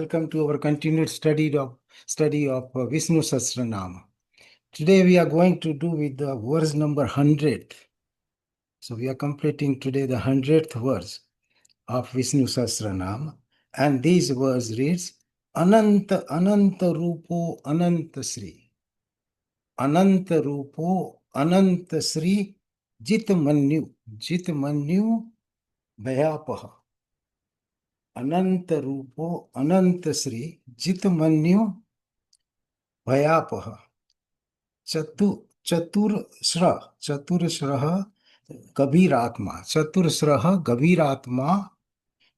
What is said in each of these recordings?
Welcome to our continued study of Vishnu Sahastranam. Today we are going to do with the verse number 100. So we are completing today the 100th verse of Vishnu Sahastranam, and this verse reads Ananta Ananta Rupo Ananta Sri. Ananta Rupo Ananta Sri Jitmanyu Bhayapaha. Ananta Rupo Ananta Sri Jitmanyu Bhayapaha. चतुरस्रः गभीरात्मा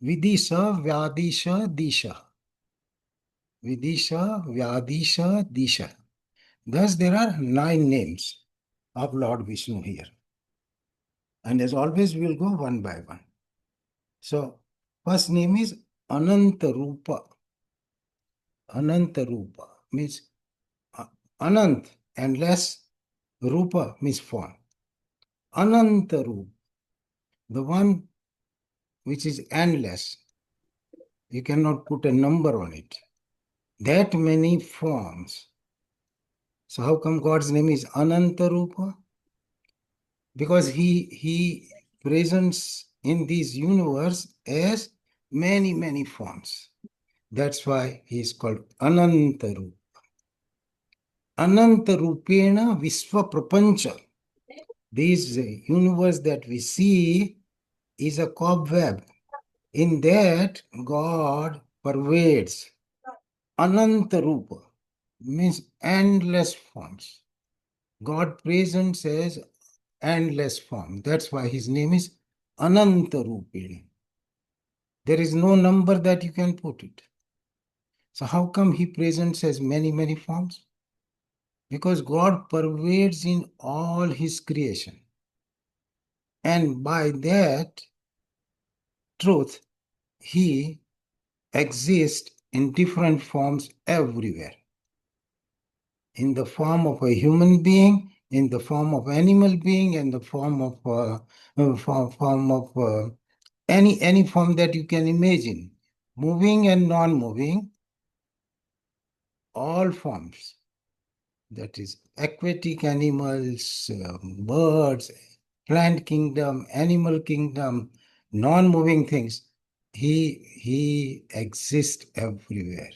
विदिश व्यादिश दिश. Thus there are 9 names of Lord Vishnu here, and as always we will go one by one. So first name is Ananta Rupa. Ananta Rupa means Anant, endless. Rupa means form. Ananta Rupa, the one which is endless. You cannot put a number on it. That many forms. So how come God's name is Ananta Rupa? Because he presents in this universe as many forms. That's why he is called Ananta Rupa. Ananta Rupena Vishwa Prapancha. This universe that we see is a cobweb. In that, God pervades. Ananta Rupa means endless forms. God presents as endless form. That's why his name is Ananta Rupena. There is no number that you can put it. So how come he presents as many forms? Because God pervades in all his creation. And by that truth, he exists in different forms everywhere. In the form of a human being, in the form of animal being, in the form of any form that you can imagine, moving and non-moving, all forms. That is aquatic animals, birds, plant kingdom, animal kingdom, non-moving things. He exists everywhere.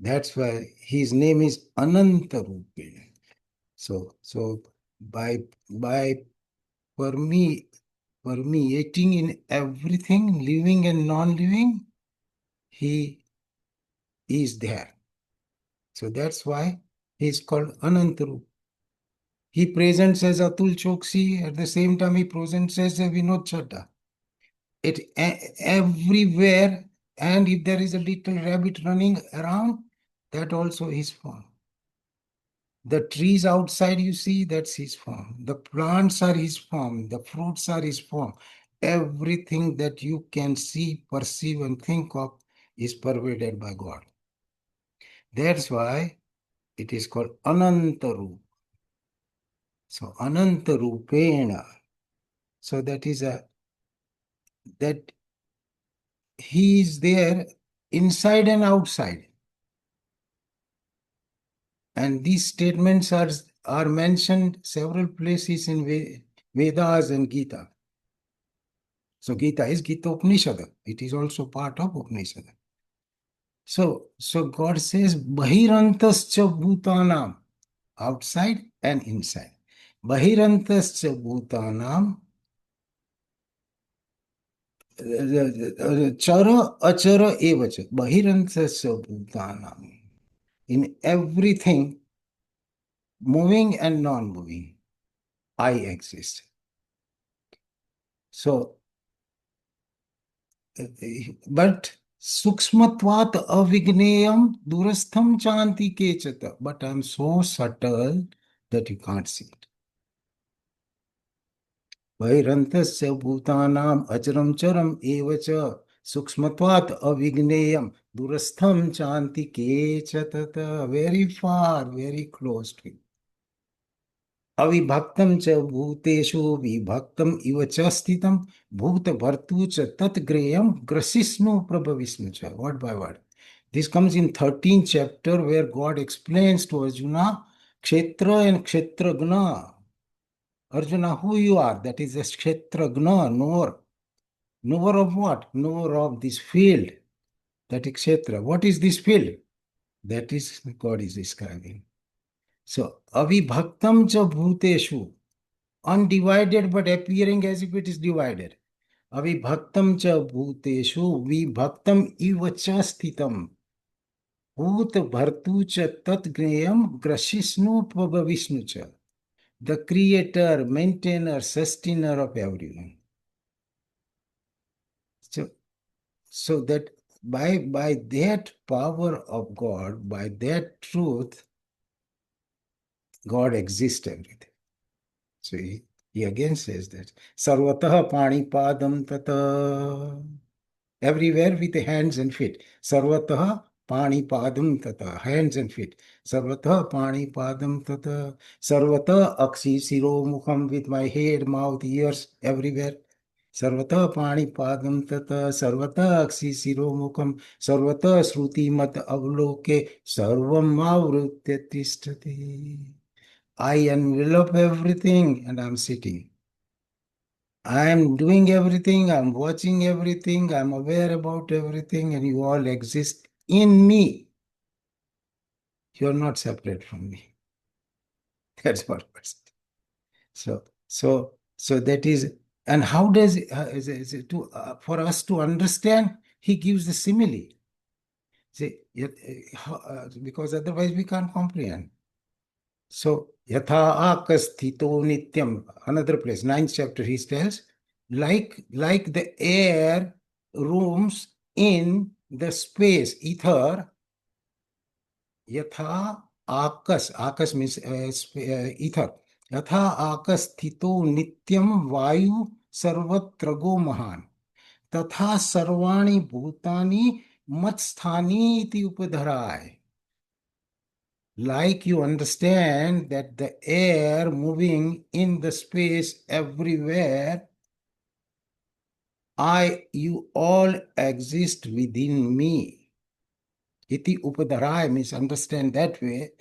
That's why his name is Ananta Rupena. So by permeating in everything, living and non-living, he is there. So that's why he is called Ananta Rupa. He presents as Atul Chokshi, at the same time he presents as a Vinod Chadda. Everywhere, and if there is a little rabbit running around, that also his form. The trees outside you see, that's his form. The plants are his form. The fruits are his form. Everything that you can see, perceive, and think of is pervaded by God. That's why it is called Ananta Rupa. So Ananta Rupena. So that he is there inside and outside. And these statements are mentioned several places in Vedas and Gita. So Gita is Gita Upanishad. It is also part of Upanishad. So God says, Bahirantascha Bhutanam, outside and inside. Bahirantascha Bhutanam, Chara Achara Evacha. Bahirantascha Bhutanam. In everything, moving and non-moving, I exist. So, but Suksmatvat avigneyam durastham chanti kechata. But I'm so subtle that you can't see it. Vairantasya bhutanam acharam charam evacha suksmatvat avigneyam durastham chanti kechatata. Very far, very close to it. Avibhaktam cha bhuteshu vibhaktam iva cha sthitam bhuta bhartu cha tat greyam grasisnu prabhavisnu cha. Word by word. This comes in 13th chapter where God explains to Arjuna, Kshetra and Kshetragna. Arjuna, who you are? That is a Kshetragna, knower. Knower of what? Knower of this field. That is Kshetra. What is this field? That is God is describing. So, avibhaktam cha bhuteshu, undivided but appearing as if it is divided. Avibhaktam cha bhuteshu, vibhaktam iva cha sthitam. Bhut bhartu cha tat gneyam grashisnu Vishnu cha. The creator, maintainer, sustainer of everyone. So that by that power of God, by that truth, God exists everything. So he again says that Sarvatah Pani Padam Tata. Everywhere with the hands and feet. Sarvatah Pani Padam Tata. Hands and feet. Sarvatah Pani Padam Tata. Sarvatah Akshi Siro Mukham, with my head, mouth, ears, everywhere. Sarvatah Pani Padam Tata. Sarvatah Akshi Siro Mukham. Sarvatah Shruti Mat Avloke. Sarvam Mavrutya Tishtati. I envelop everything and I'm sitting. I am doing everything, I'm watching everything, I'm aware about everything, and you all exist in me. You're not separate from me. That's what it is. So that is, and how does is it for us to understand? He gives the simile. See, because otherwise we can't comprehend. So, yatha akasthito nityam, another place, 9th chapter, he tells, like the air rooms in the space, ether, yatha akas means ether, yatha akasthito nityam vayu sarvatrago mahan, tatha sarvani bhutani matsthani iti upadharai. Like you understand that the air moving in the space everywhere, you all exist within me. Iti upadharai means understand that way,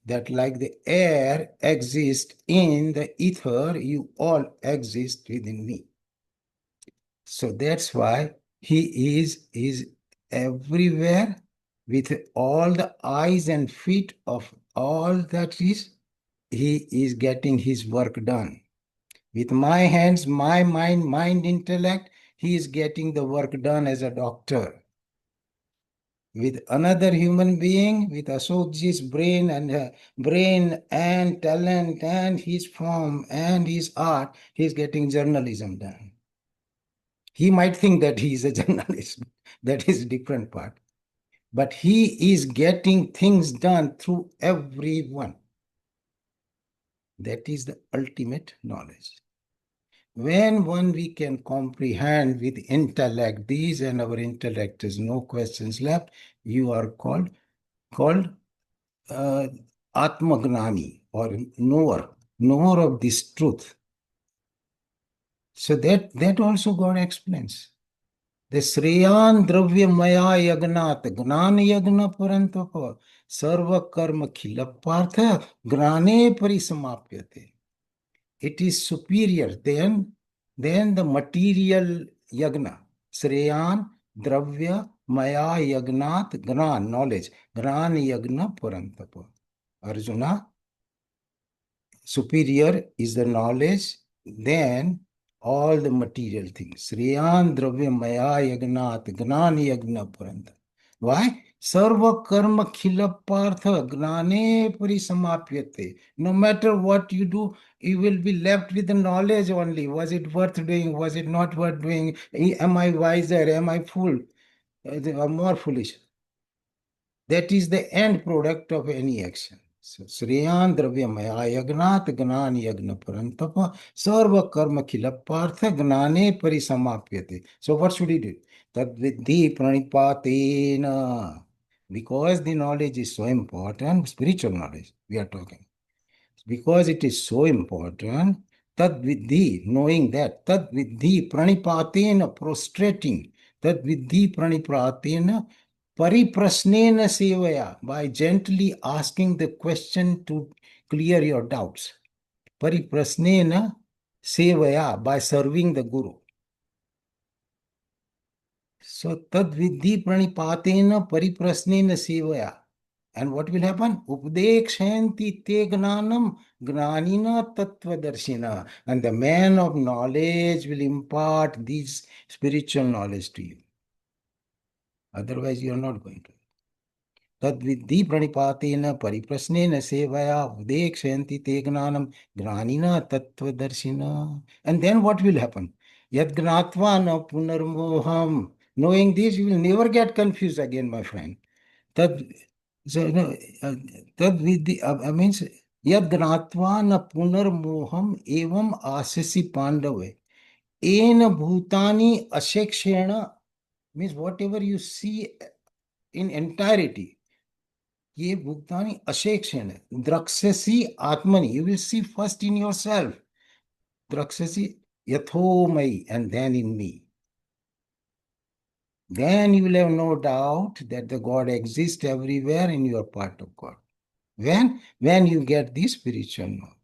that like the air exists in the ether, you all exist within me. So that's why he is everywhere with all the eyes and feet of all that is. He is getting his work done. With my hands, my mind, intellect, he is getting the work done as a doctor. With another human being, with Ashokji's brain and talent and his form and his art, he is getting journalism done. He might think that he is a journalist. That is a different part. But he is getting things done through everyone. That is the ultimate knowledge. When we can comprehend with intellect these, and our intellect is no questions left, you are called Atmagnani, or knower of this truth. So that also God explains. The Shreyan Dravya Maya Yagnat, Gnan Yagna Parantapa, Sarva Karma Khilapartha, Grane Parisamapyate. It is superior than the material yagna. Shreyan, Dravya, Maya, Yagnat, Gran, knowledge. Gran Yagna Parantapa. Arjuna, superior is the knowledge than all the material things. Shreyan, Dravya, Maya, Yagnat, Gran Yagna Parantapa. Why? Sarva karma khila partha gnane parisamapyate. No matter what you do, you will be left with the knowledge only. Was it worth doing? Was it not worth doing? Am I wiser? Am I fool? Or more foolish? That is the end product of any action. So, Sriyan Dravyamaya Yagnat Gnan Yagna Parantapa Sarva Karma Khila Partha Gnane Parisamapyate. So, what should he do? Tad Vidhi Pranipatena. Because the knowledge is so important, spiritual knowledge we are talking. Because it is so important, tad vidhi, knowing that, tad vidhi pranipatena, prostrating, tad vidhi pranipatena, Pariprasnena sevaya, by gently asking the question to clear your doubts. Pariprasnena sevaya, by serving the Guru. So tad vidhi pranipatena pariprasnena sevaya. And what will happen? Updekshanti te gnanam gnanina tattvadarshina. And the man of knowledge will impart this spiritual knowledge to you. Otherwise, you are not going to. Tadvidhi pranipatena pariprasnena sevaya updekshanti te gnanam gnanina tattvadarshina. And then what will happen? Yad gnatva na punarmoham. Knowing this, you will never get confused again, my friend. Tad, so, no, tad vidhi, means yad gnatva na punarmoham evam asasi pandave. Ena bhutani ashekshena, means whatever you see in entirety. ये भुगतानी अशेक्षण है द्रक्षसी आत्मनि you will see first in yourself द्रक्षसी यथोमयि and then in me. Then you will have no doubt that the God exists everywhere and you are part of God. When you get this spiritual knowledge.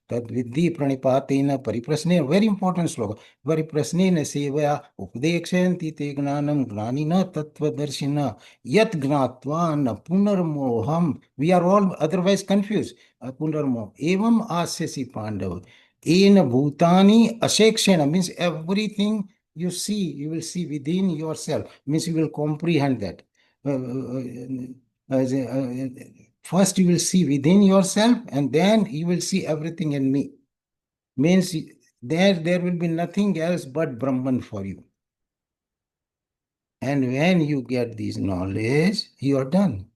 Tadvidhi pranipatena pariprasnena, very important sloka. Pariprasnena sevaya updekshanti te gnanam gnanina tattvadarshina yat gnatva na punarmoham. We are all otherwise confused. Punarmoham. Evam asyasi pandava. Ena bhutani ashekshena, means everything you see, you will see within yourself. Means you will comprehend that. First you will see within yourself and then you will see everything in me. Means there will be nothing else but Brahman for you. And when you get this knowledge, you are done.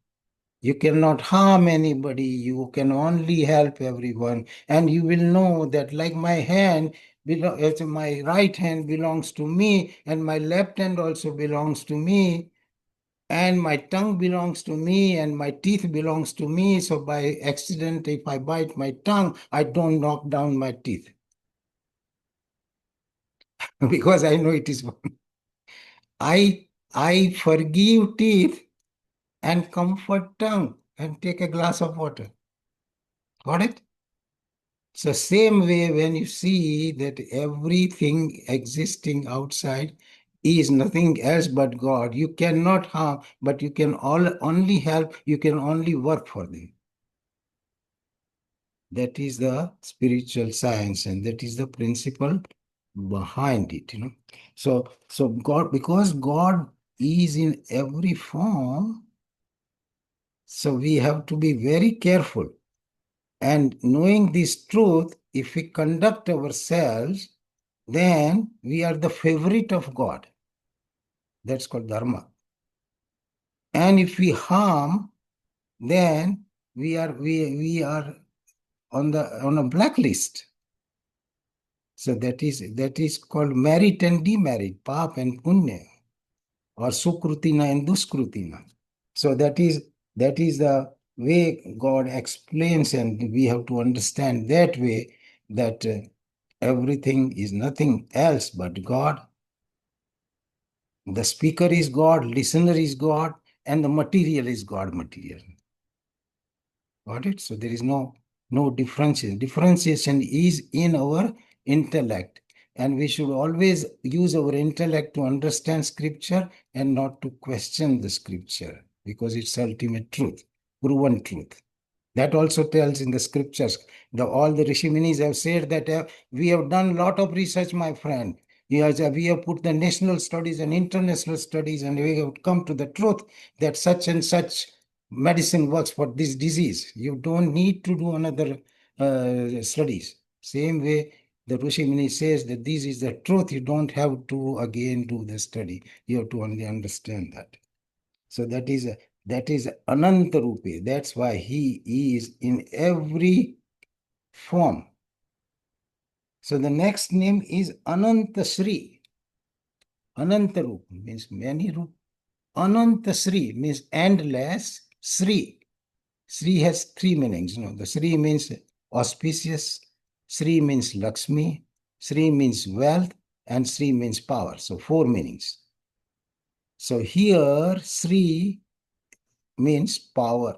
You cannot harm anybody. You can only help everyone. And you will know that like my hand, my right hand belongs to me and my left hand also belongs to me. And my tongue belongs to me and my teeth belongs to me. So by accident, if I bite my tongue, I don't knock down my teeth. Because I know it is one. I forgive teeth and comfort tongue and take a glass of water. Got it? So same way when you see that everything existing outside is nothing else but God, you cannot harm, but you can only help, you can only work for them. That is the spiritual science, and that is the principle behind it, So God, because God is in every form, so we have to be very careful. And knowing this truth, if we conduct ourselves, then we are the favorite of God. That's called dharma. And if we harm, then we are on a blacklist. So that is called merit and demerit, pap and punya, or sukrutina and duskrutina. So that is the way God explains, and we have to understand that way, that everything is nothing else but God. The speaker is God, listener is God, and the material is God material. Got it? So there is no differentiation. Differentiation is in our intellect. And we should always use our intellect to understand scripture and not to question the scripture, because it's ultimate truth, proven truth. That also tells in the scriptures. All the Rishi Munis have said that we have done a lot of research, my friend. We have put the national studies and international studies, and we have come to the truth that such and such medicine works for this disease. You don't need to do another studies. Same way, the Rishi Muni says that this is the truth. You don't have to again do the study. You have to only understand that. So that is Ananta Rupe. That's why he is in every form. So the next name is Ananta Shri. Ananta Rupa means many Rupa. Ananta Shri means endless Shri. Shri has three meanings. The Shri means auspicious, Shri means Lakshmi, Shri means wealth, and Shri means power. So four meanings. So here Sri means power.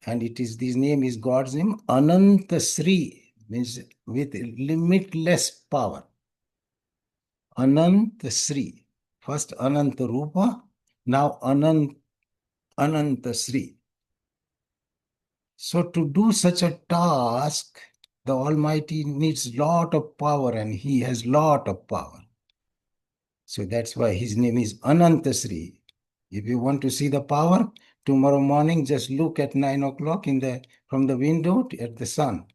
And it is, this name is God's name, Ananta Sri, means with limitless power. Ananta Sri. First Ananta Rupa, now Ananta Sri. So to do such a task, the Almighty needs lot of power, and He has lot of power. So that's why His name is Ananta Sri. If you want to see the power, tomorrow morning just look at 9 o'clock from the window at the sun.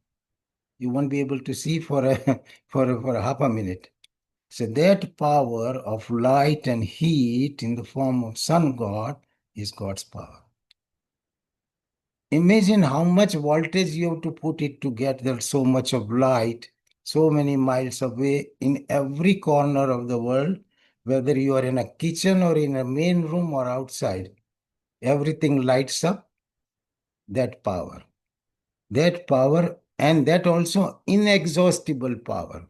You won't be able to see for a for a half a minute. So that power of light and heat in the form of sun god is God's power. Imagine how much voltage you have to put it to get that so much of light, so many miles away in every corner of the world, whether you are in a kitchen or in a main room or outside, everything lights up. That power. That power, and that also inexhaustible power.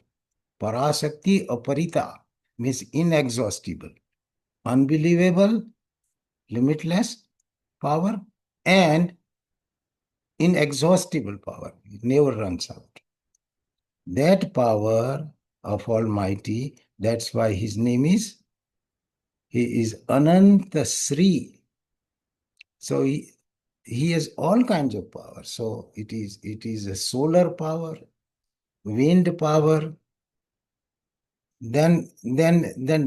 Parasakti aparita means inexhaustible, unbelievable, limitless power, and inexhaustible power. It never runs out. That power of Almighty, that's why His name is, He is Ananta Sri. So he has all kinds of power. So it is a solar power, wind power, then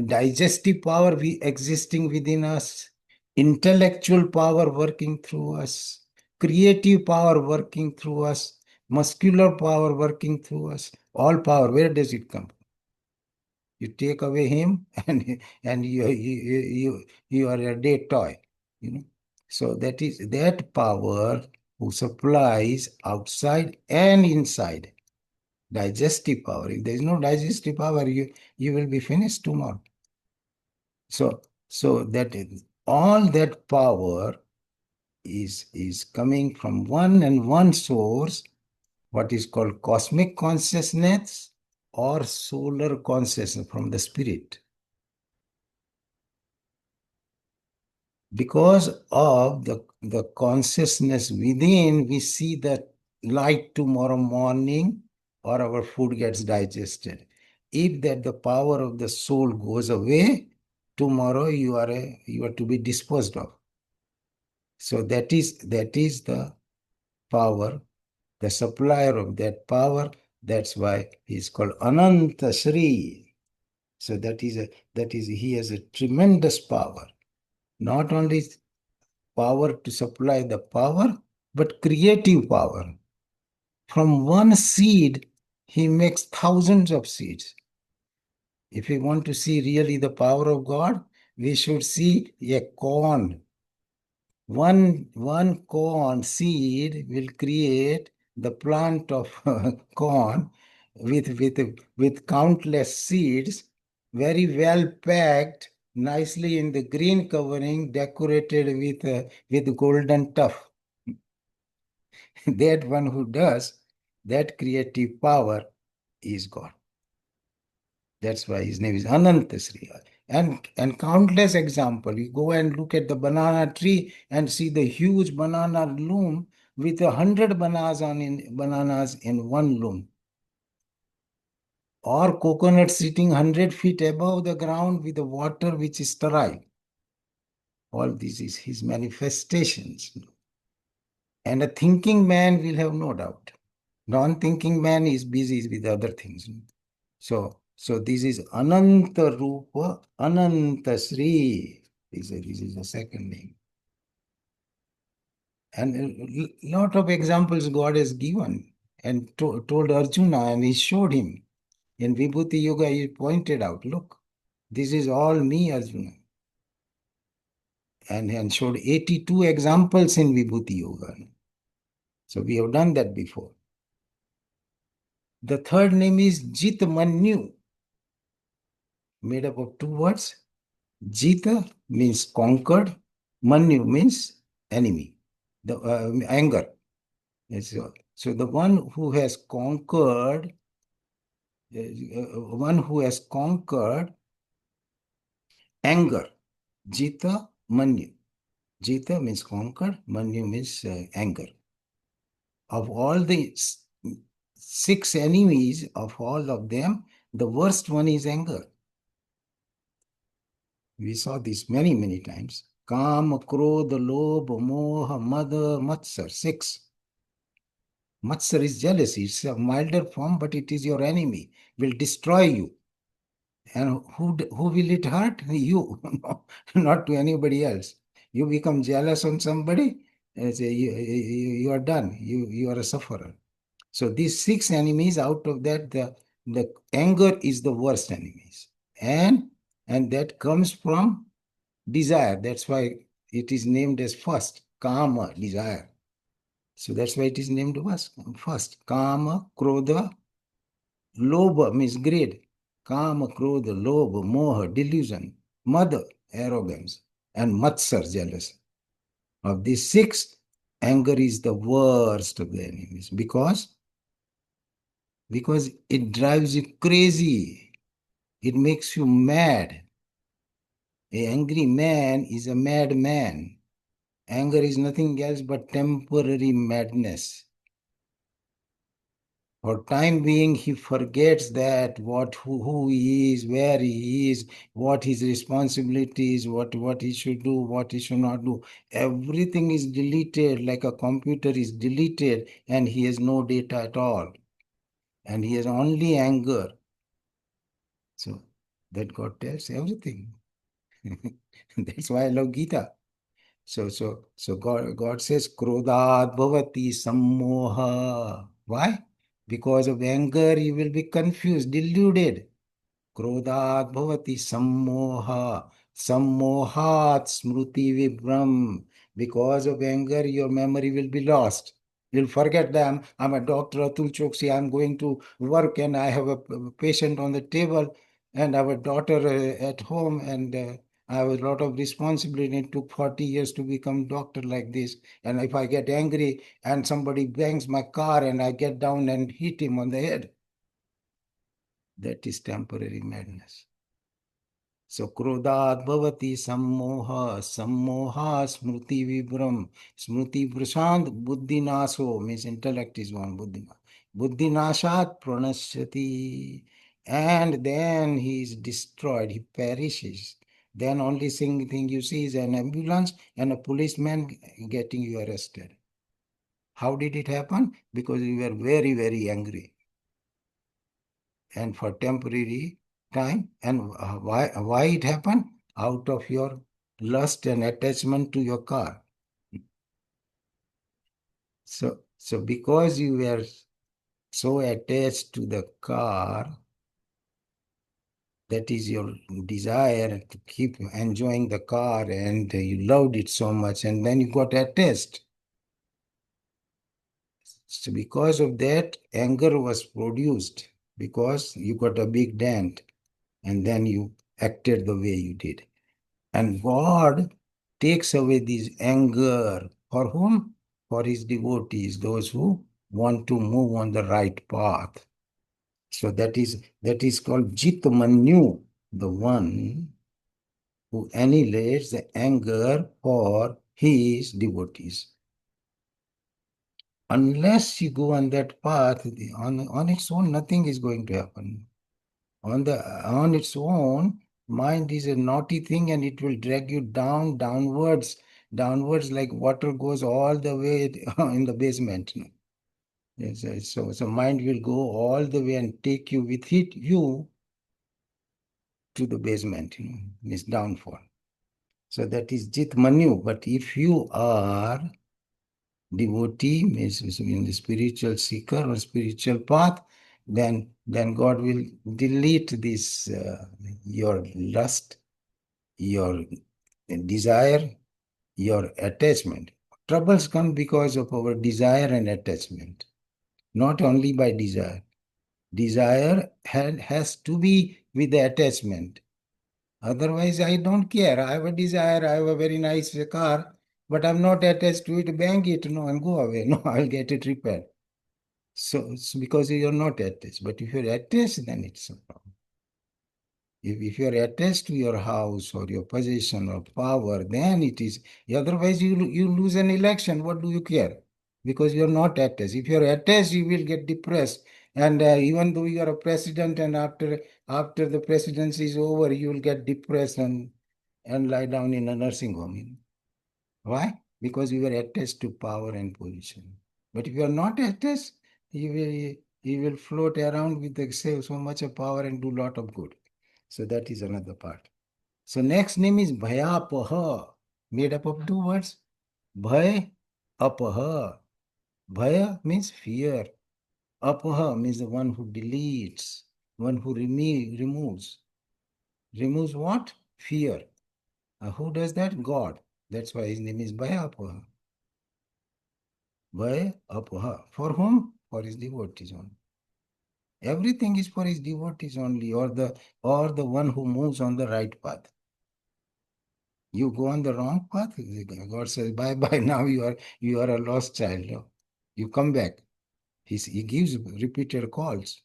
digestive power existing within us, intellectual power working through us, creative power working through us, muscular power working through us. All power, where does it come? You take away him, and you are a dead toy, you know. So that is that power who supplies outside and inside. Digestive power. If there is no digestive power, you will be finished tomorrow. So that all that power is coming from one and one source, what is called cosmic consciousness or solar consciousness from the spirit. Because of the consciousness within, we see the light tomorrow morning, or our food gets digested. If that the power of the soul goes away, tomorrow you are to be disposed of. So that is the power, the supplier of that power. That's why he is called Ananta Sri. So that is he has a tremendous power. Not only power to supply the power, but creative power. From one seed, he makes thousands of seeds. If we want to see really the power of God, we should see a corn. One corn seed will create the plant of corn with countless seeds, very well packed, nicely in the green covering, decorated with golden tuff. That one who does that creative power is God. That's why his name is Ananta Sri. And countless example. You go and look at the banana tree and see the huge banana loom with 100 bananas in one loom. Or coconut sitting 100 feet above the ground with the water which is sterile. All this is his manifestations. And a thinking man will have no doubt. Non-thinking man is busy with other things. So this is Ananta Rupa, Ananta Sri. This is the second name. And a lot of examples God has given and told Arjuna, and he showed him. In Vibhuti Yoga, he pointed out, look, this is all me, Arjuna. And showed 82 examples in Vibhuti Yoga. So we have done that before. The third name is Jit Manyu, made up of two words. Jita means conquered, Manyu means enemy, the anger. So the one who has conquered, Anger. Jita Manyu. Jita means conquer, Manyu means anger. Of all the six enemies, of all of them, the worst one is anger. We saw this many, many times. Kam, Krodha, Lobha, Moha, Mada, Matsar. Six. Matsar is jealousy. It's a milder form, but it is your enemy. Will destroy you. And who will it hurt? You, not to anybody else. You become jealous on somebody, you are done. You are a sufferer. So these six enemies, out of that, the anger is the worst enemies. And that comes from desire. That's why it is named as first. Kama, desire. So that's why it is named first. Kama, Krodha, Lobha means greed. Kama, Krodha, Lobha, Moha, delusion. Mada, arrogance. And Matsar, jealousy. Of these six, anger is the worst of the enemies because it drives you crazy. It makes you mad. An angry man is a mad man. Anger is nothing else but temporary madness. For time being, he forgets that who he is, where he is, what his responsibility is, what he should do, what he should not do. Everything is deleted, like a computer is deleted, and he has no data at all. And he has only anger. So that God tells everything. That's why I love Gita. So God says, Krodhat bhavati sammoha. Why? Because of anger, you will be confused, deluded. Krodhat bhavati sammoha. Sammohat smruti vibram. Because of anger, your memory will be lost. You'll forget them. I'm a doctor, Atul Chokshi. I'm going to work and I have a patient on the table and I have a daughter at home and I have a lot of responsibility. It took 40 years to become doctor like this. And if I get angry and somebody bangs my car and I get down and hit him on the head, that is temporary madness. So krodhat bhavati sammoha, sammoha smruti vibram, smruti prashant, buddhi naso, means intellect is one, buddhi nashat pranashyati, and then he is destroyed, he perishes. Then only thing you see is an ambulance and a policeman getting you arrested. How did it happen? Because you were very, very angry. And for temporary time. And why it happened? Out of your lust and attachment to your car. So because you were so attached to the car, that is your desire to keep enjoying the car, and you loved it so much, and then you got attached. So because of that, anger was produced because you got a big dent, and then you acted the way you did. And God takes away this anger. For whom? For his devotees, those who want to move on the right path. So that is called Jit Manu, the one who annihilates the anger for his devotees. Unless you go on that path, on its own, nothing is going to happen. On its own, mind is a naughty thing and it will drag you downwards like water goes all the way in the basement. Yes, so mind will go all the way and take you with you to the basement, this downfall. So that is Jit Manu. But if you are devotee, means in the spiritual seeker or spiritual path, then God will delete this your lust, your desire, your attachment. Troubles come because of our desire and attachment, not only by desire. Desire has to be with the attachment. Otherwise, I don't care. I have a desire, I have a very nice car, but I'm not attached to it. Bang it, no, and go away. No, I'll get it repaired. So it's because you're not attached. But if you're attached, then it's a problem. If you are attached to your house or your position or power, then it is. Otherwise, you lose an election. What do you care? Because you are not attached. If you are attached, you will get depressed. And even though you are a president, and after the presidency is over, you will get depressed and lie down in a nursing home. Why? Because you are attached to power and position. But if you are not attached, you will float around with so much of power and do lot of good. So that is another part. So next name is Bhayapaha, made up of two words. Bhay, Apaha. Bhaya means fear. Apaha means the one who deletes, one who removes. Removes what? Fear. Who does that? God. That's why his name is Bhayapaha. Bhayapaha. For whom? For his devotees only. Everything is for his devotees only, or the one who moves on the right path. You go on the wrong path, God says, bye bye. Now you are a lost child. No? You come back. He gives repeated calls.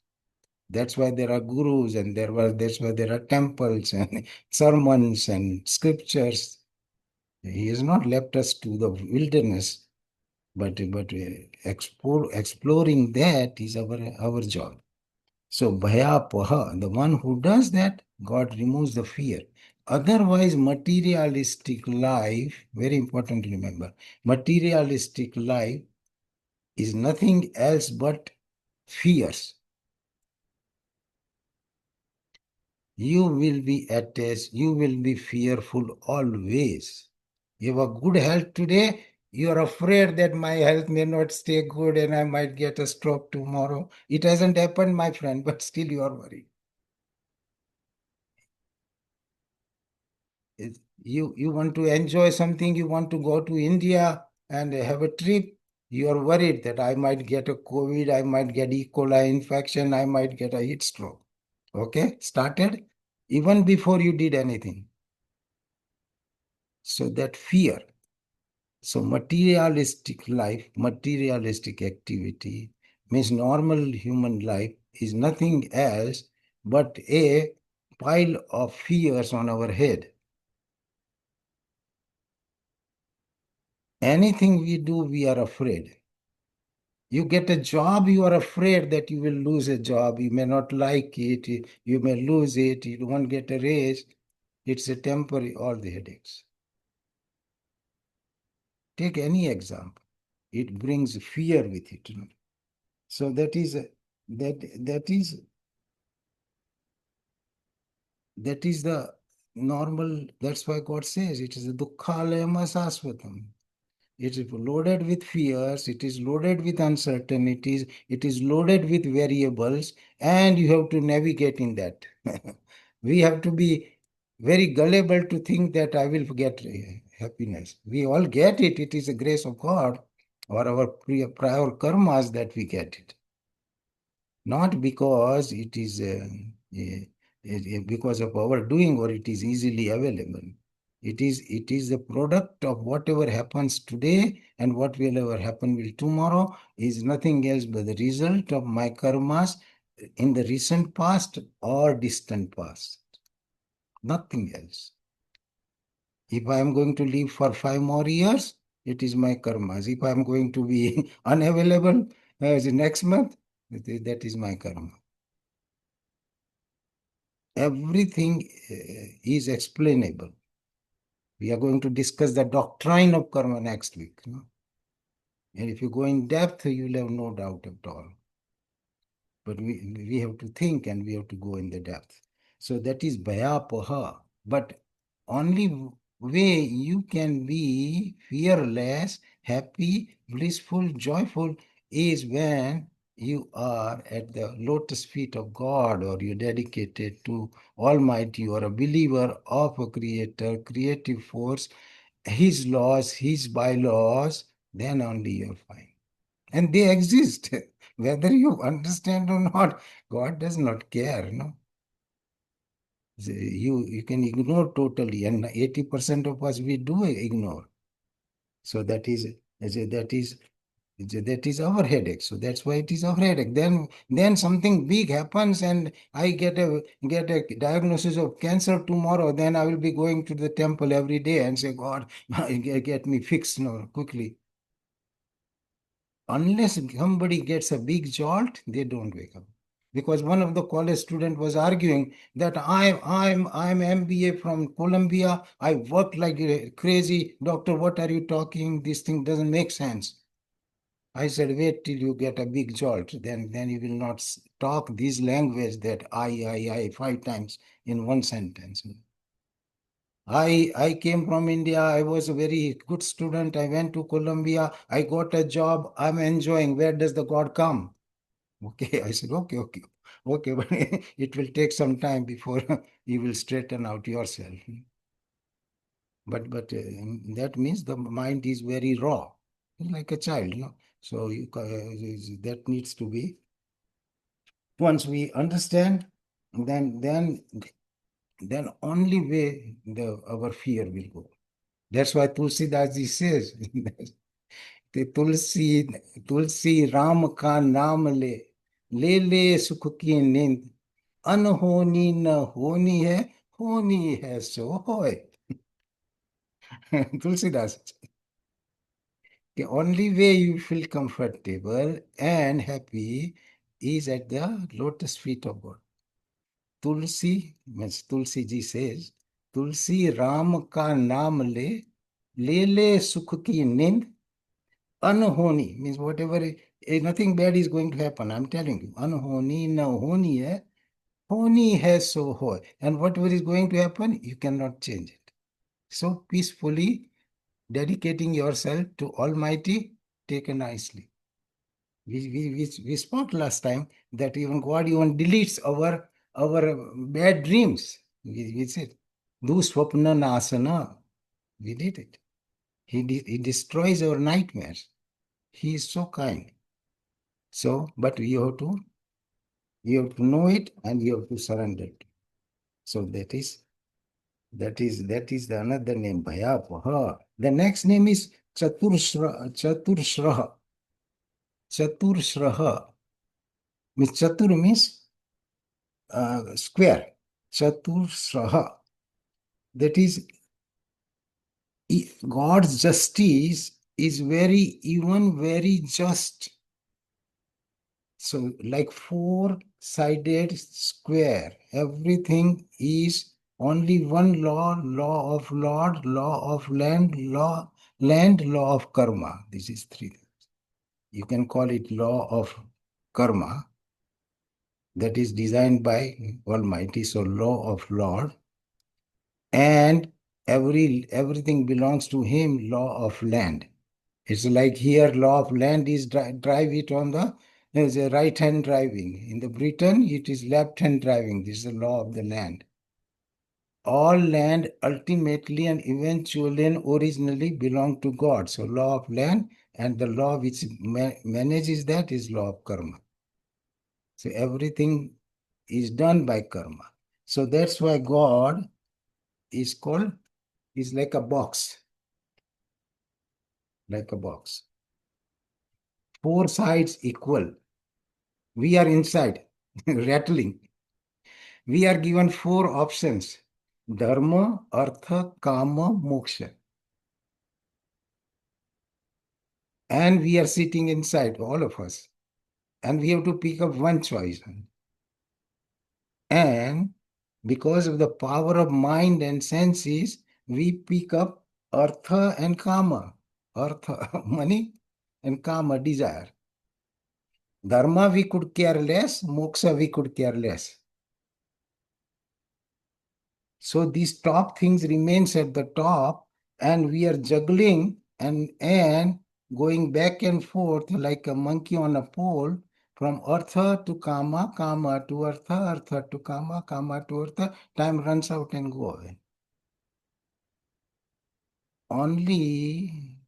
That's why there are gurus, and that's why there are temples and sermons and scriptures. He has not left us to the wilderness, but exploring that is our job. So bhayapaha, the one who does that, God removes the fear. Otherwise, materialistic life, very important to remember, materialistic life is nothing else but fears. You will be attached, you will be fearful always. You have a good health today, you are afraid that my health may not stay good and I might get a stroke tomorrow. It hasn't happened, my friend, but still you are worried. You want to enjoy something, you want to go to India and have a trip, you are worried that I might get a COVID, I might get E. coli infection, I might get a heat stroke. Okay, started even before you did anything. So that fear. So materialistic life, materialistic activity means normal human life is nothing else but a pile of fears on our head. Anything we do, we are afraid. You get a job, you are afraid that you will lose a job. You may not like it, you may lose it, you won't get a raise. It's a temporary, all the headaches. Take any example. It brings fear with it. So that is the normal. That's why God says it is a dukkhalayama sasvatam. It is loaded with fears, it is loaded with uncertainties, it is loaded with variables, and you have to navigate in that. We have to be very gullible to think that I will get happiness. We all get it, it is a grace of God or our prior karmas that we get it. Not because it is because of our doing or it is easily available. It is the product of whatever happens today, and what will ever happen will tomorrow is nothing else but the result of my karmas in the recent past or distant past. Nothing else. If I am going to live for 5 more years, it is my karmas. If I am going to be unavailable as next month, that is my karma. Everything is explainable. We are going to discuss the doctrine of karma next week. No? And if you go in depth, you will have no doubt at all. But we have to think and we have to go in the depth. So that is bhayapaha. But only way you can be fearless, happy, blissful, joyful is when you are at the lotus feet of God, or you're dedicated to Almighty, or a believer of a creator, creative force, his laws, his bylaws, then only you're fine. And they exist. Whether you understand or not, God does not care. No, you can ignore totally, and 80% of us we do ignore. So that is That is our headache. So that's why it is our headache. Then something big happens and I get a diagnosis of cancer tomorrow. Then I will be going to the temple every day and say, God, get me fixed now quickly. Unless somebody gets a big jolt, they don't wake up. Because one of the college student was arguing that I'm MBA from Columbia. I worked like crazy. Doctor, what are you talking? This thing doesn't make sense. I said, wait till you get a big jolt. Then you will not talk this language that I 5 times in one sentence. I came from India. I was a very good student. I went to Columbia. I got a job. I'm enjoying. Where does the God come? Okay. I said, okay, but it will take some time before you will straighten out yourself. But that means the mind is very raw, like a child, you know. So that needs to be. Once we understand, then only way our fear will go. That's why Tulsidas ji says, कि तुलसी राम का नाम ले ले ले सुख की नींद अनहोनी न होनी होनी है सो होए. Tulsidas. The only way you feel comfortable and happy is at the lotus feet of God. Tulsi, means Tulsi ji says, Tulsi Ram ka naam le le sukh ki nind, anhoni, means whatever, nothing bad is going to happen, I'm telling you. Anhoni na honi hai so hoy. And whatever is going to happen, you cannot change it. So peacefully dedicating yourself to Almighty, take it nicely. We spoke last time that even God even deletes our bad dreams. We said, do swapna nasana. We did it. He destroys our nightmares. He is so kind. So, but you have to know it and you have to surrender it. So that is the another name, Bhayapaha. The next name is Chaturshraha. Chaturshraha. Means Chatur means square. Chaturshraha. That is, God's justice is very even, very just. So, like four-sided square, everything is only one law: law of Lord, law of land, law of karma. This is three. You can call it law of karma, that is designed by Almighty. So, law of Lord, and everything belongs to Him. Law of land. It's like here, law of land is drive it on the there's a right hand driving. In the Britain, it is left hand driving. This is the law of the land. All land ultimately and eventually and originally belong to God. So law of land, and the law which manages that is law of karma. So everything is done by karma. So that's why God is like a box. Like a box. Four sides equal. We are inside, rattling. We are given four options: dharma, artha, kama, moksha. And we are sitting inside, all of us. And we have to pick up one choice. And because of the power of mind and senses, we pick up artha and kama. Artha, money, and kama, desire. Dharma, we could care less. Moksha, we could care less. So these top things remains at the top, and we are juggling and going back and forth like a monkey on a pole from artha to kama, kama to artha, artha to kama, kama to artha. Time runs out and go away. Only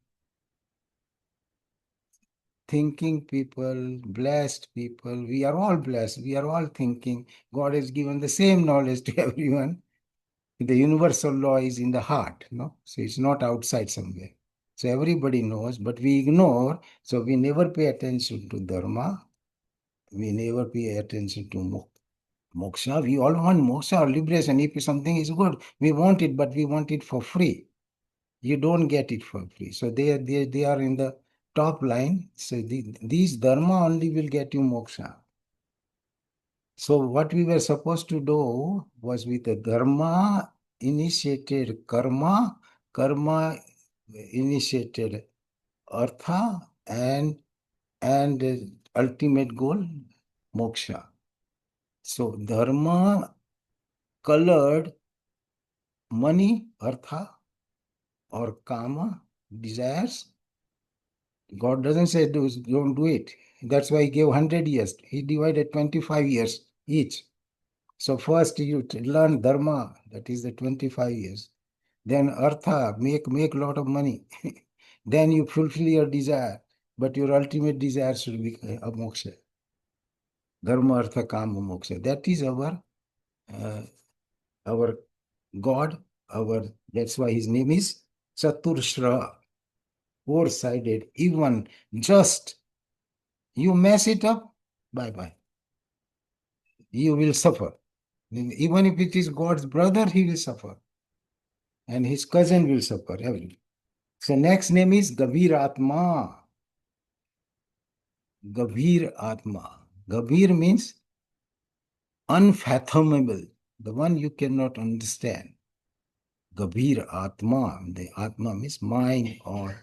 thinking people, blessed people, we are all blessed, we are all thinking. God has given the same knowledge to everyone. The universal law is in the heart, no? So it's not outside somewhere. So everybody knows, but we ignore. So we never pay attention to dharma. We never pay attention to moksha. We all want moksha or liberation. If something is good, we want it, but we want it for free. You don't get it for free. So they are in the top line. So these dharma only will get you moksha. So what we were supposed to do was with the dharma initiated karma, karma initiated artha, and ultimate goal moksha. So dharma colored money, artha, or kama, desires. God doesn't say don't do it. That's why he gave 100 years. He divided 25 years each. So first you learn dharma, that is the 25 years. Then artha, make a lot of money. Then you fulfill your desire. But your ultimate desire should be a moksha. Dharma, artha, kama, moksha. That is our God, that's why his name is Chaturshra, four-sided, even, just. You mess it up, bye-bye. You will suffer. Even if it is God's brother, he will suffer. And his cousin will suffer. Everything. So next name is Gavir Atma. Gavir Atma. Gavir means unfathomable, the one you cannot understand. Gavir Atma. The Atma means mind or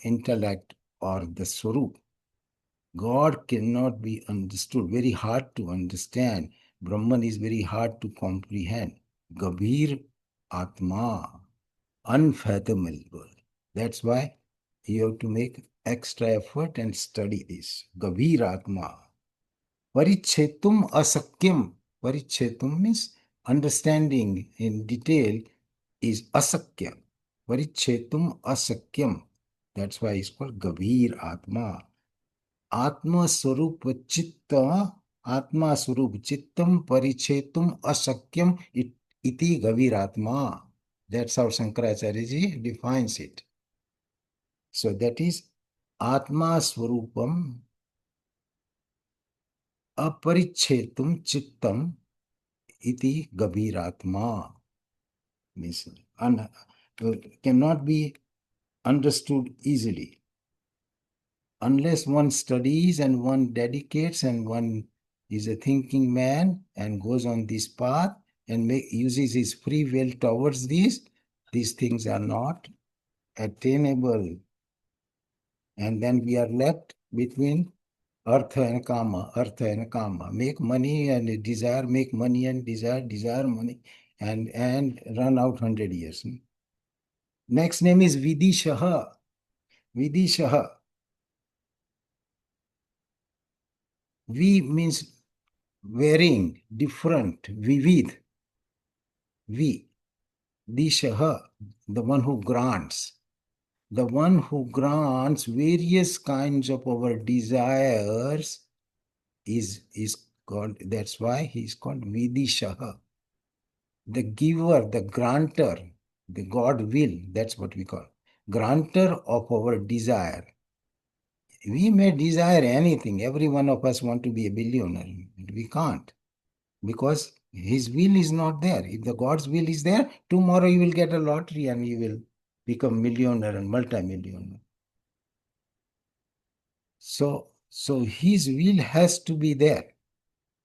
intellect or the Swarup. God cannot be understood, very hard to understand. Brahman is very hard to comprehend. Gavir Atma, unfathomable. That's why you have to make extra effort and study this. Gavir Atma. Parichetum asakyam. Parichetum means understanding in detail is asakyam. Parichetum asakyam. That's why it's called Gavir Atma. Atma Swarup Chitta, Atma Swarup Chittam Parichetum Asakyam Iti Gaviratma. That's how Shankaracharya ji defines it. So that is Atma Swarupam Aparichetum Chittam Iti Gaviratma. Means cannot be understood easily. Unless one studies and one dedicates and one is a thinking man and goes on this path and uses his free will towards these things are not attainable. And then we are left between artha and kama, artha and kama. Make money and desire, make money and desire, desire money, and run out 100 years. Next name is Vidishaha. Vidishaha. V means varying, different, vivid. V, Dishaha, the one who grants. The one who grants various kinds of our desires is called, that's why he is called Vidishaha. The giver, the granter, the God will, that's what we call. Granter of our desire. We may desire anything. Every one of us want to be a billionaire. We can't. Because his will is not there. If the God's will is there, tomorrow you will get a lottery and you will become millionaire and multimillionaire. So his will has to be there.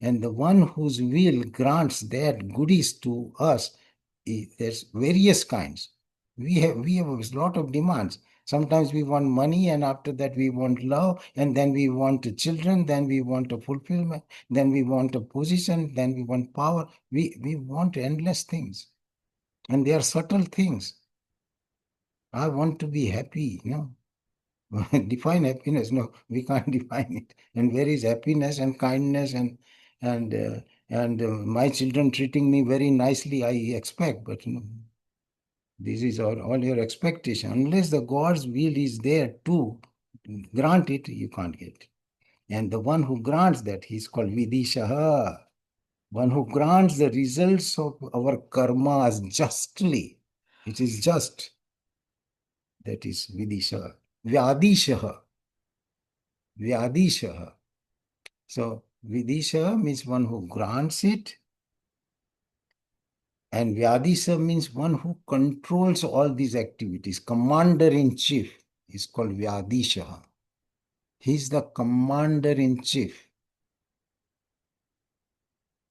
And the one whose will grants that goodies to us, there's various kinds. We have a lot of demands. Sometimes we want money, and after that we want love, and then we want children, then we want a fulfillment, then we want a position, then we want power. We want endless things. And they are subtle things. I want to be happy, define happiness. No, we can't define it. And where is happiness and kindness and my children treating me very nicely, I expect, but this is all your expectation. Unless the God's will is there to grant it, you can't get it. And the one who grants that, he's called Vidishaha. One who grants the results of our karmas justly. It is just. That is Vidisha. Vyadisha. Vyadisha. So Vidisha means one who grants it, and Vyadisha means one who controls all these activities. Commander in chief is called Vyadisha. He is the commander in chief.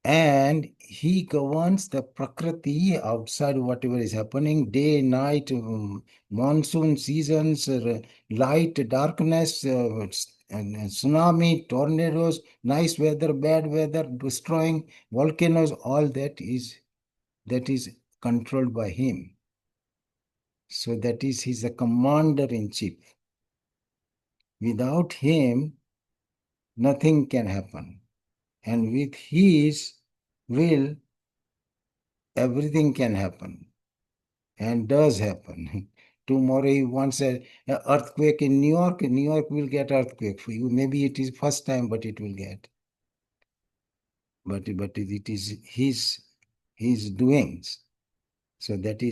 And he governs the Prakriti outside whatever is happening, day, night, monsoon seasons, light, darkness, and tsunami, tornadoes, nice weather, bad weather, destroying volcanoes, all that is controlled by him. So that is, he's a commander in chief. Without him, nothing can happen. And with his will, everything can happen and does happen. Tomorrow he wants an earthquake in New York. New York will get earthquake for you. Maybe it is first time, but it will get. But it is his doings. So that's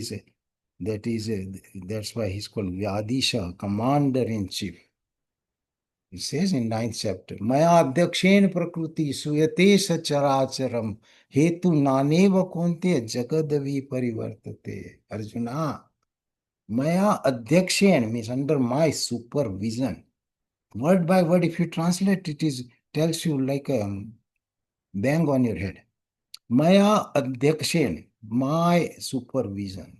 why he's called Vyadisha, commander in chief. It says in 9th chapter, Maya adyakshen prakriti suyate characharam hetu nanev konte jagadavi parivartate. Arjuna, Maya adyakshen means under my supervision. Word by word, if you translate, it is tells you like a bang on your head. Maya adyakshen, my supervision.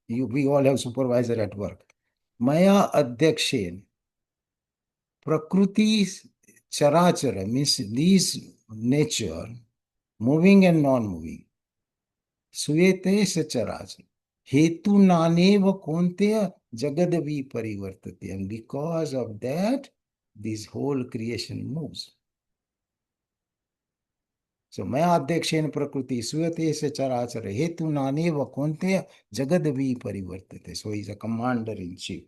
We all have supervisor at work. Maya adyakshen. Prakriti charachara means these nature, moving and non-moving. Suyate charachara. Hetu naneva konteya jagadavi parivartate. And because of that, this whole creation moves. So maya adyakshen prakriti suyate charachara. Hetu naneva konteya jagadavi parivartate. So he is a commander in chief.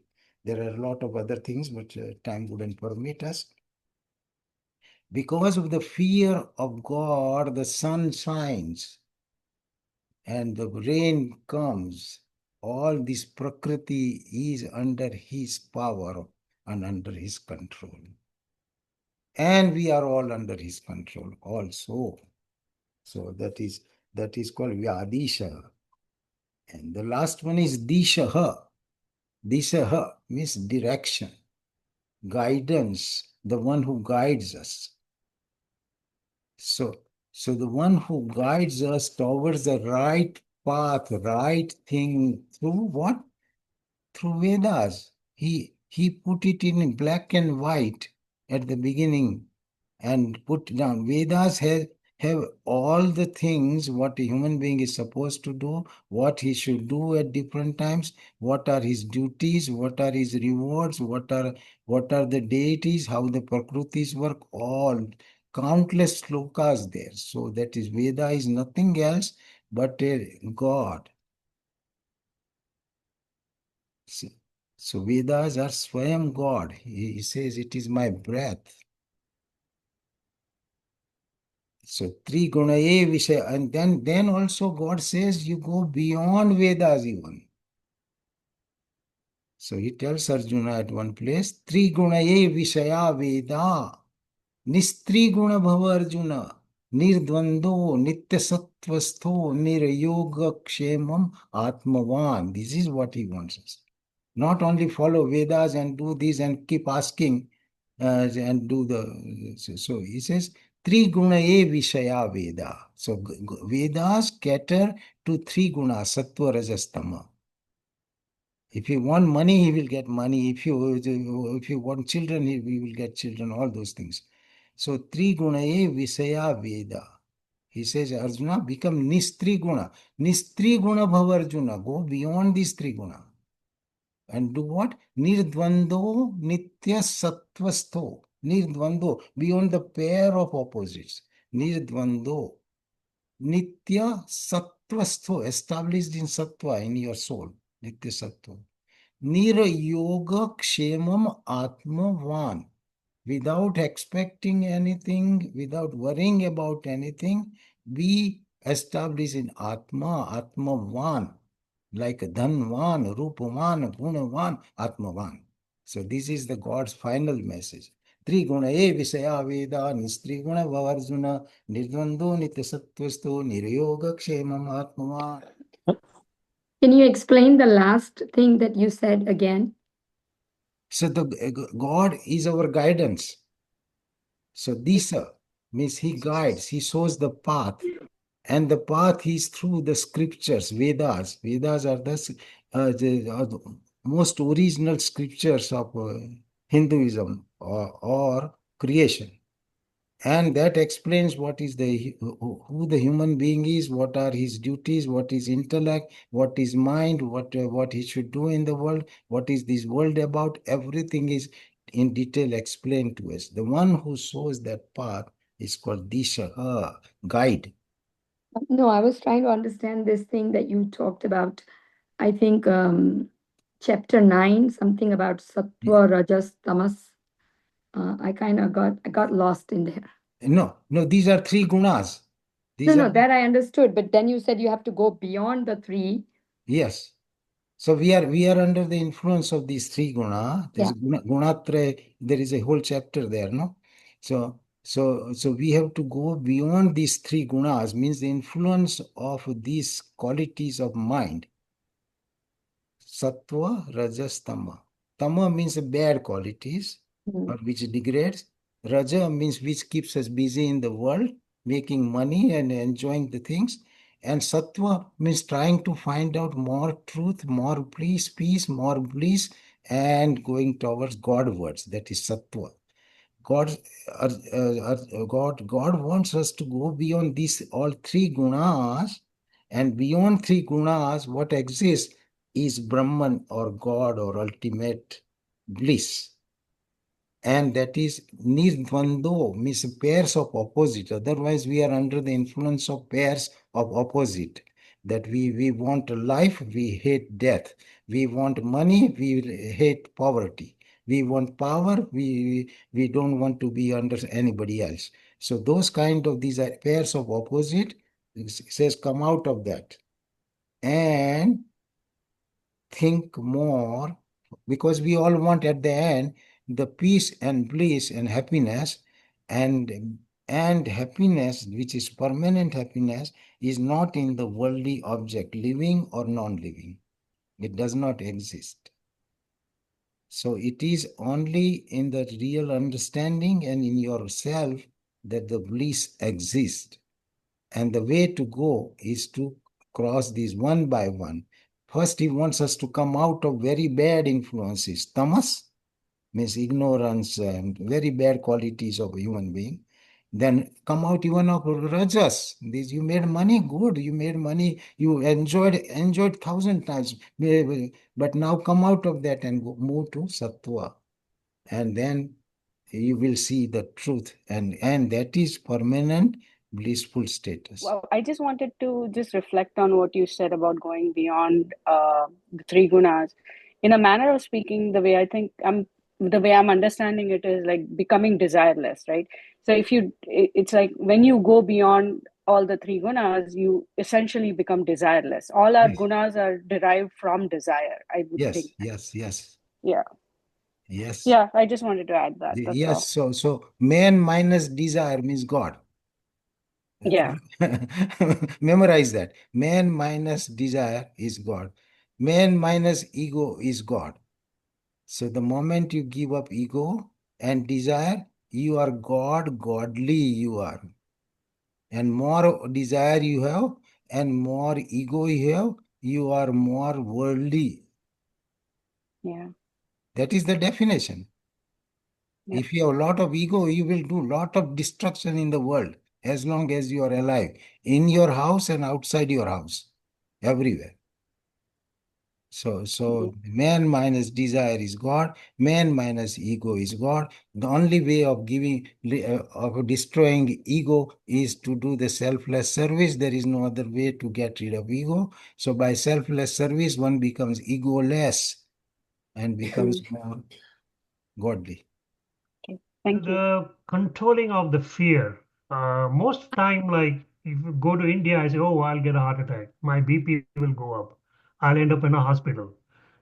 There are a lot of other things, but time wouldn't permit us. Because of the fear of God, the sun shines and the rain comes. All this Prakriti is under His power and under His control. And we are all under His control also. So that is called Vyadisha. And the last one is Dishaha. Dishaha means direction, guidance, the one who guides us. So the one who guides us towards the right path, right thing through what? Through Vedas. He put it in black and white at the beginning and put down. Vedas have all the things what a human being is supposed to do, what he should do at different times, what are his duties, what are his rewards, what are the deities, how the prakrutis work, all countless slokas there. So that is Veda is nothing else but a God. So Vedas are Swayam God. He says it is my breath. So three gunaye vishaya, and then also God says you go beyond Vedas even. So he tells Arjuna at one place, three gunaye vishaya Veda, nistri guna bhava Arjuna, nirdvando nitya sattvastho niryoga kshemam atmavan. This is what he wants us. Not only follow Vedas and do this and keep asking and do the. So he says, three guna e vishaya Veda. So Vedas cater to three gunas, sattva, rajas, tama. If you want money, he will get money. If you want children, he will get children, all those things. So three guna e vishaya Veda. He says, Arjuna, become nistri guna. Nistri guna bhava Arjuna. Go beyond these three guna. And do what? Nirdvando nitya sattvastho. Nirdvando, beyond the pair of opposites. Nirdvando. Nitya sattvastho, established in sattva, in your soul. Nitya sattva. Nira yoga kshemam atmavan. Without expecting anything, without worrying about anything, be established in Atma, Atmavan. like Dhanvan, Rupavan, Gunavan, Atmavan. So this is the God's final message. Triguna e Visaya Veda, Nistriguna Vavarjuna, Nidvando Nityasatvastu, Niryoga Kshemam Atmavan. Can you explain the last thing that you said again? So the God is our guidance. So Disa means He guides, He shows the path. And the path is through the scriptures, Vedas. Vedas are the most original scriptures of Hinduism or creation. And that explains what is who the human being is, what are his duties, what is intellect, what is mind, what he should do in the world, what is this world about. Everything is in detail explained to us. The one who shows that path is called Disha, guide. No, I was trying to understand this thing that you talked about. I think chapter 9, something about sattva, rajas, tamas. I got lost in there. No, no, these are three gunas. No, These are, no, that I understood. But then you said you have to go beyond the three. yes. So we are under the influence of these three guna. There's Yeah. gunatre, there is a whole chapter there, no? So we have to go beyond these three gunas, means the influence of these qualities of mind. Sattva, rajas, tama. Tama means the bad qualities, Mm. or which degrades. Raja means which keeps us busy in the world, making money and enjoying the things. And sattva means trying to find out more truth, more peace, more bliss, and going towards Godwards. That is sattva. God, God wants us to go beyond these all three gunas, and beyond three gunas, what exists is Brahman or God or ultimate bliss. And that is nirvando, means pairs of opposite. Otherwise, we are under the influence of pairs of opposite. That we want life, we hate death. We want money, we hate poverty. We want power, we don't want to be under anybody else. So those kind of these are pairs of opposite. It says come out of that and think more, because we all want at the end the peace and bliss and happiness, and happiness which is permanent happiness is not in the worldly object, living or non-living. It does not exist. So it is only in the real understanding and in yourself that the bliss exists. And the way to go is to cross these one by one. First, he wants us to come out of very bad influences. Tamas means ignorance and very bad qualities of a human being. Then come out even of rajas. This you made money, good. You made money, you enjoyed 1,000 times. But now come out of that and move to sattva. And then you will see the truth. And that is permanent blissful status. Well, I just wanted to just reflect on what you said about going beyond the three gunas. In a manner of speaking, the way I'm understanding it is like becoming desireless, right? So it's like when you go beyond all the three gunas, you essentially become desireless. All our Yes, gunas are derived from desire, I would think. yes, yes, yes, Yeah, yes. yeah. I just wanted to add that. That's Yes, all. so man minus desire means God. Yeah, Memorize that. Man minus desire is God. Man minus ego is God. So the moment you give up ego and desire, you are God, godly you are. And more desire you have, and more ego you have, you are more worldly. yeah, That is the definition. yeah. If you have a lot of ego, you will do a lot of destruction in the world as long as you are alive, in your house and outside your house, everywhere. So man minus desire is God, man minus ego is God. The only way of of destroying ego is to do the selfless service. There is no other way to get rid of ego. So by selfless service, one becomes egoless and becomes more godly. Okay. Thank you. The controlling of the fear. Most time, like if you go to India, I say, "Oh, I'll get a heart attack. My BP will go up." I'll end up in a hospital.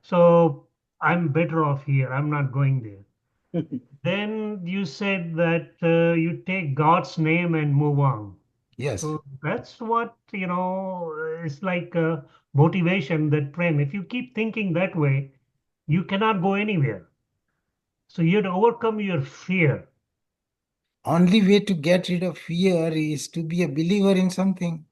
So I'm better off here. I'm not going there. Then you said that you take God's name and move on. Yes. So that's what, it's like motivation, that prem. If you keep thinking that way, you cannot go anywhere. So you have to overcome your fear. Only way to get rid of fear is to be a believer in something.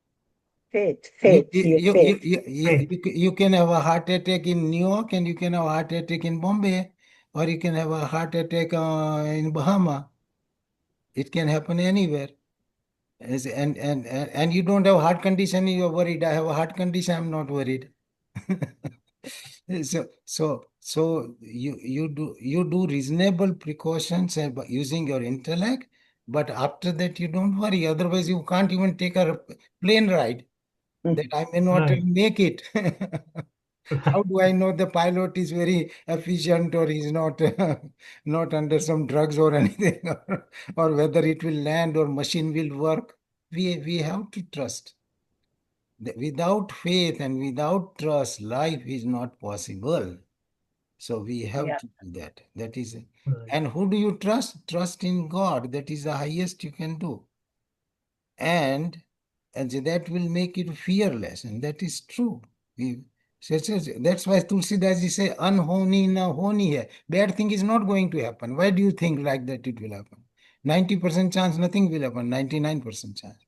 Faith, You, faith, your faith. Faith. you can have a heart attack in New York, and you can have a heart attack in Bombay, or you can have a heart attack in Bahama. It can happen anywhere. And you don't have heart condition, you're worried. I have a heart condition, I'm not worried. So you do reasonable precautions using your intellect, but after that you don't worry. Otherwise, you can't even take a plane ride. That I may not Right. make it. How do I know the pilot is very efficient, or he's not not under some drugs or anything, or whether it will land or machine will work? We have to trust. Without faith and without trust, life is not possible. So we have Yeah. to do that. That is, Right. and who do you trust? Trust in God. That is the highest you can do. And that will make you fearless, and that is true. That's why Tulsidas ji say, "Unhoni na honi hai." Bad thing is not going to happen. Why do you think like that it will happen? 90% chance nothing will happen, 99% chance.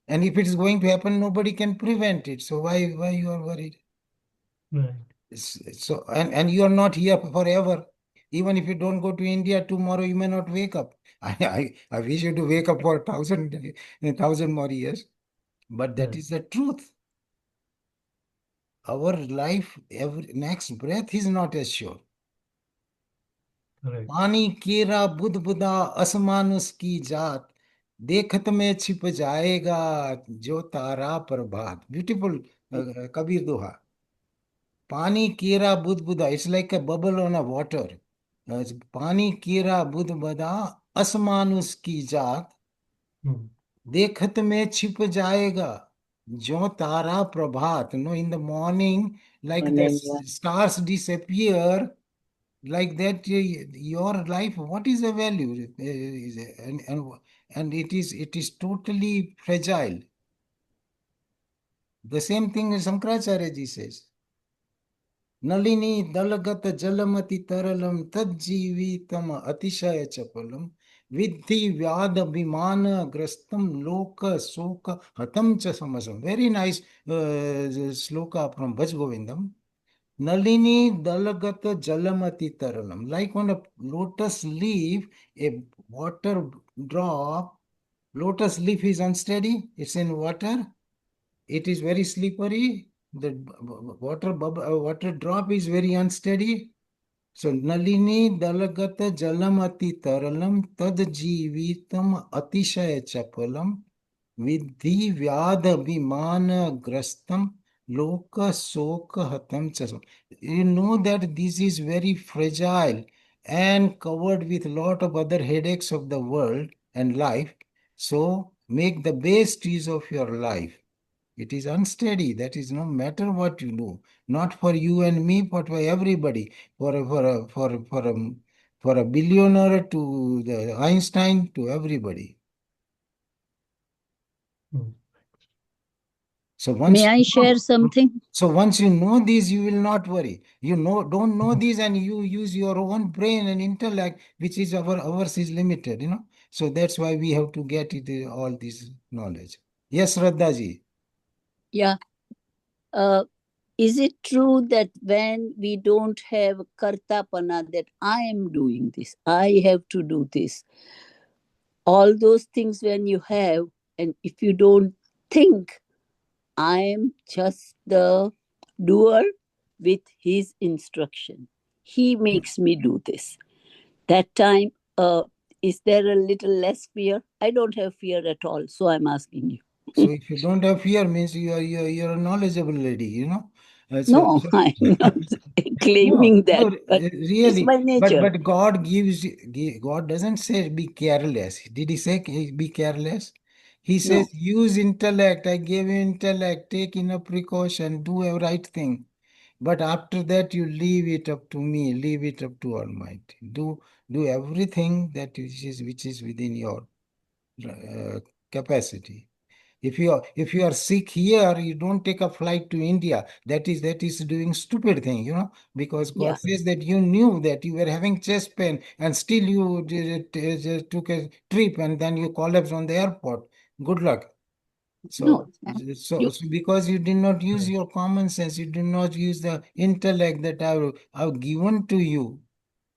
And if it is going to happen, nobody can prevent it. So why you are worried? Right. So and you are not here forever. Even if you don't go to India tomorrow, you may not wake up. I wish you to wake up for a thousand more years. But that Right. is the truth. Our life, every next breath is not assured. Correct. पानी केरा बुद बुदा आसमान उसकी जात देखत में छिप जाएगा जो तारा प्रभात. Beautiful Kabir Doha. Pani kera bud buda. It's like a bubble on a water. Pani kera bud buda asman uski jaat Hmm. देखत में छिप जाएगा जो तारा प्रभात. No, in the morning, like the Morning, yeah. stars disappear, like that, your life, what is the value? And it is totally fragile. The same thing as Shankaracharya ji says. Nalini दलगत जलमति तरलम तज्जीवितम अतिशय चपलम विद्धि व्याध अभिमान ग्रस्तम लोक शोक हतम च समसम. Very nice sloka from Bhaj Govindam. Nalini dalagat jalamati taralam. Like on a lotus leaf, a water drop, lotus leaf is unsteady, it's in water, it is very slippery. The water drop is very unsteady. So nalini dalagata jalam ati taralam tad jivitam atishaya chapalam vidhi vyada vimana grastam loka soka hatam chasam. You know that this is very fragile and covered with lot of other headaches of the world and life. So make the best use of your life. It is unsteady. That is no matter what you do, not for you and me, but for everybody. For a billionaire to the Einstein to everybody. Hmm. So May I share something? once you know this, you will not worry. Don't know this, and you use your own brain and intellect, which is ours is limited. So that's why we have to get it all this knowledge. Yes, Radha ji. Yeah. Is it true that when we don't have kartapana, that I am doing this, I have to do this, all those things when you have, and if you don't think, I am just the doer with his instruction, he makes me do this. That time, is there a little less fear? I don't have fear at all, so I'm asking you. So if you don't have fear, means you're a knowledgeable lady. No, I'm not claiming No, that, but it's really. my nature. But God doesn't say be careless. Did he say be careless? He says No. use intellect. I gave you intellect. Take enough precaution. Do a right thing. But after that, you leave it up to me, leave it up to Almighty. Do everything that which is within your capacity. If you are sick here, you don't take a flight to India. That is doing stupid thing, because God Yeah. says that you knew that you were having chest pain and still you took a trip and then you collapsed on the airport. Good luck. So, No. so because you did not use your common sense, you did not use the intellect that I've given to you.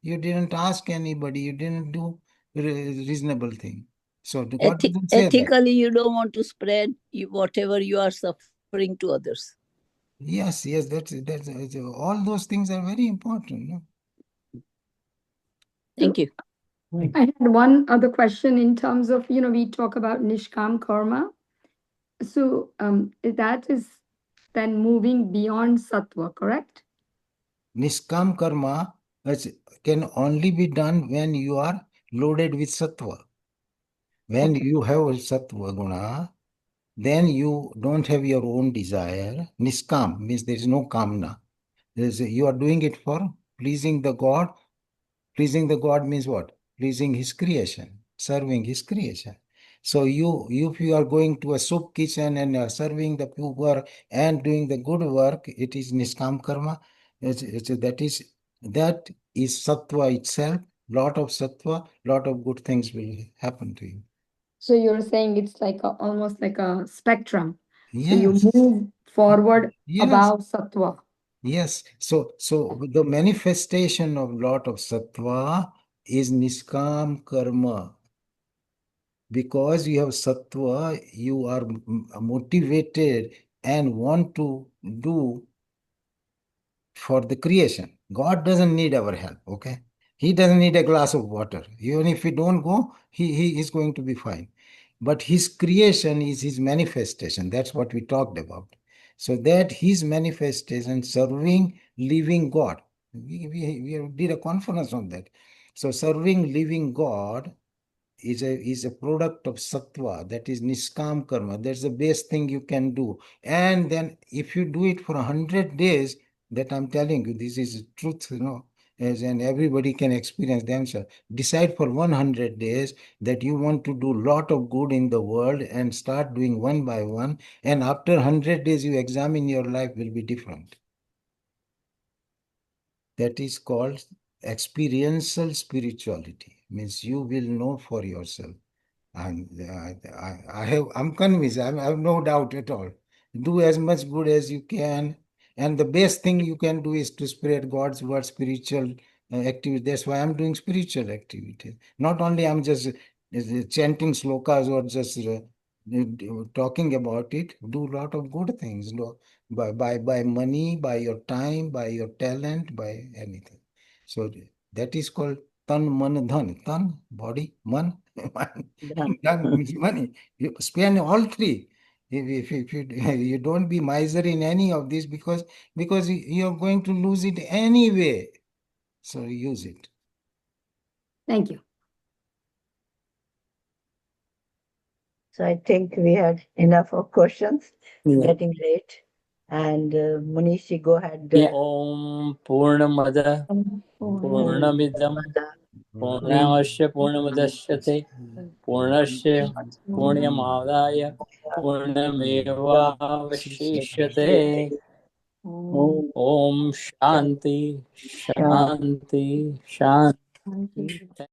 You didn't ask anybody. You didn't do reasonable thing. So God doesn't say that. Ethically, you don't want to spread whatever you are suffering to others. Yes, that's all those things are very important. No? Thank you. I had one other question in terms of, we talk about Nishkam karma. So that is then moving beyond sattva, correct? Niskam karma can only be done when you are loaded with sattva. When Okay. you have sattva guna, then you don't have your own desire. Niskam means there is no kamna. You are doing it for pleasing the God. Pleasing the God means what? Pleasing His creation, serving His creation. So if you are going to a soup kitchen and serving the poor and doing the good work, it is niskam karma. That is sattva itself. Lot of sattva, lot of good things will happen to you. So you're saying it's like almost like a spectrum. So you Yes. move forward Yes. above sattva. Yes. So the manifestation of lot of sattva is niskam karma. Because you have sattva, you are motivated and want to do for the creation. God doesn't need our help, okay? He doesn't need a glass of water. Even if we don't go, he is going to be fine. But his creation is his manifestation. That's what we talked about. So that his manifestation serving living God. We did a conference on that. So serving living God is a product of sattva, that is niskam karma. That's the best thing you can do. And then if you do it for 100 days, that I'm telling you, this is truth, and everybody can experience themselves. Decide for 100 days that you want to do lot of good in the world and start doing one by one. And after 100 days, you examine your life will be different. That is called experiential spirituality. Means you will know for yourself. I'm convinced. I have no doubt at all. Do as much good as you can, and the best thing you can do is to spread God's word, spiritual activity. That's why I'm doing spiritual activity. Not only I'm just chanting slokas or just talking about it. Do a lot of good things. By money, by your time, by your talent, by anything. So that is called tan man dhan. Tan body, man. Done means money. You spend all three. If you don't be miser in any of this because you're going to lose it anyway. So use it. Thank you. So I think we had enough of questions. Yeah. Getting late. And Munishi, go ahead. Om Purnamada Purnamidam Purnamashya Purnamudashyate Purnashya Purnamadaya Purnameva Vashishyate Om Shanti Shanti Shanti.